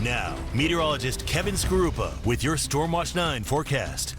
Now, meteorologist Kevin Skarupa with your Storm Watch 9 forecast.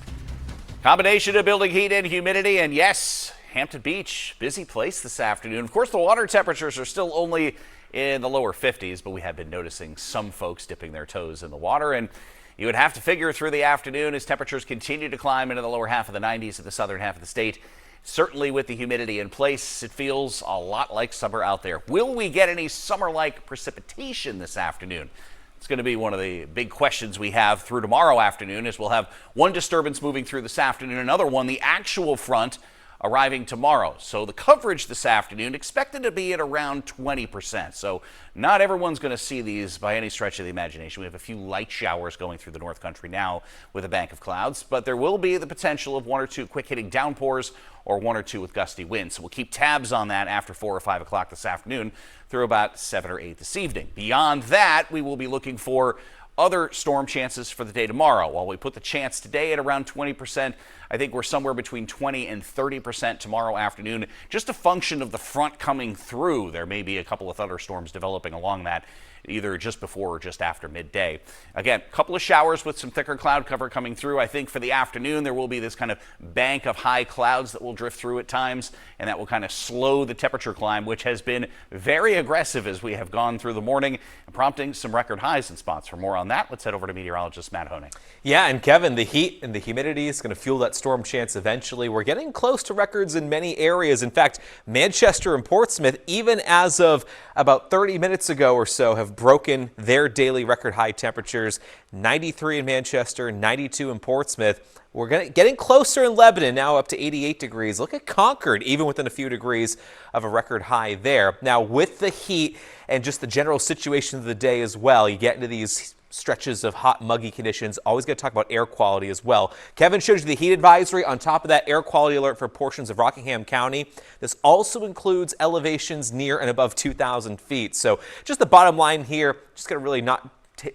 Combination of building heat and humidity, and yes, Hampton Beach, busy place this afternoon. Of course, the water temperatures are still only in the lower 50s, but we have been noticing some folks dipping their toes in the water, and you would have to figure through the afternoon as temperatures continue to climb into the lower half of the 90s in the southern half of the state. Certainly with the humidity in place, it feels a lot like summer out there. Will we get any summer-like precipitation this afternoon? It's going to be one of the big questions we have through tomorrow afternoon, as we'll have one disturbance moving through this afternoon, another one, the actual front, arriving tomorrow. So the coverage this afternoon expected to be at around 20%. So not everyone's going to see these by any stretch of the imagination. We have a few light showers going through the North Country now with a bank of clouds, but there will be the potential of one or two quick hitting downpours or one or two with gusty winds. So we'll keep tabs on that after 4 or 5 o'clock this afternoon through about 7 or 8 this evening. Beyond that, we will be looking for other storm chances for the day tomorrow. While we put the chance today at around 20%, I think we're somewhere between 20 and 30% tomorrow afternoon. Just a function of the front coming through. There may be a couple of thunderstorms developing along that, either just before or just after midday. Again, a couple of showers with some thicker cloud cover coming through. I think for the afternoon, there will be this kind of bank of high clouds that will drift through at times, and that will kind of slow the temperature climb, which has been very aggressive as we have gone through the morning, prompting some record highs in spots. For more on that, let's head over to meteorologist Matt Honig. Yeah, and Kevin, the heat and the humidity is going to fuel that storm chance eventually. We're getting close to records in many areas. In fact, Manchester and Portsmouth, even as of about 30 minutes ago or so, have broken their daily record high temperatures. 93 in Manchester, 92 in Portsmouth. We're getting closer in Lebanon, now up to 88 degrees. Look at Concord, even within a few degrees of a record high there. Now, with the heat and just the general situation of the day as well, you get into these stretches of hot, muggy conditions. Always going to talk about air quality as well. Kevin showed you the heat advisory. On top of that, air quality alert for portions of Rockingham County. This also includes elevations near and above 2,000 feet. So just the bottom line here, just going to really not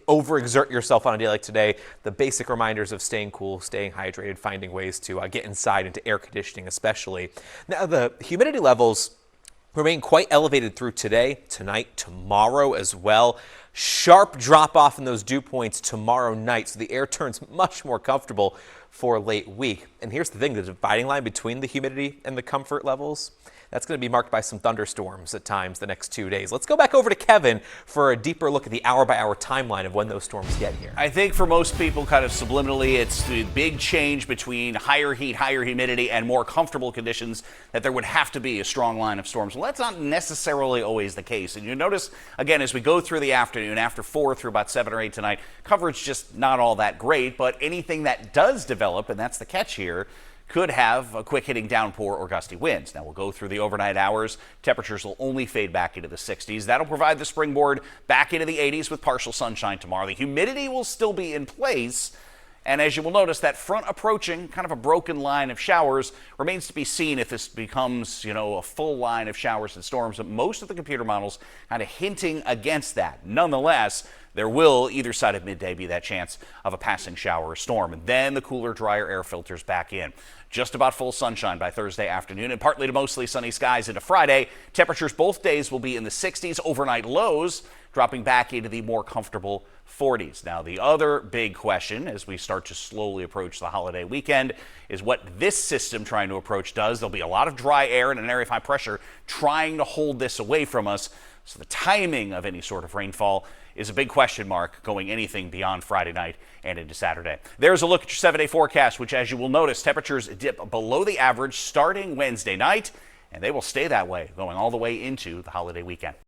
overexert yourself on a day like today. The basic reminders of staying cool, staying hydrated, finding ways to get inside into air conditioning especially. Now, the humidity levels remain quite elevated through today, tonight, tomorrow as well. Sharp drop off in those dew points tomorrow night, so the air turns much more comfortable for late week. And here's the thing, the dividing line between the humidity and the comfort levels, that's going to be marked by some thunderstorms at times the next 2 days. Let's go back over to Kevin for a deeper look at the hour-by-hour timeline of when those storms get here. I think for most people, kind of subliminally, it's the big change between higher heat, higher humidity, and more comfortable conditions that there would have to be a strong line of storms. Well, that's not necessarily always the case. And you notice, again, as we go through the afternoon, after 4 through about 7 or 8 tonight, coverage just not all that great, but anything that does develop, and that's the catch here, could have a quick hitting downpour or gusty winds. Now we'll go through the overnight hours. Temperatures will only fade back into the 60s. That'll provide the springboard back into the 80s with partial sunshine tomorrow. The humidity will still be in place. And as you will notice, that front approaching, kind of a broken line of showers, remains to be seen if this becomes, a full line of showers and storms. But most of the computer models kind of hinting against that. Nonetheless, there will, either side of midday, be that chance of a passing shower or storm. And then the cooler, drier air filters back in. Just about full sunshine by Thursday afternoon, and partly to mostly sunny skies into Friday. Temperatures both days will be in the 60s. Overnight lows dropping back into the more comfortable 40s. Now, the other big question as we start to slowly approach the holiday weekend is what this system trying to approach does. There'll be a lot of dry air and an area of high pressure trying to hold this away from us. So the timing of any sort of rainfall is a big question mark going anything beyond Friday night and into Saturday. There's a look at your 7-day forecast, which, as you will notice, temperatures dip below the average starting Wednesday night, and they will stay that way going all the way into the holiday weekend.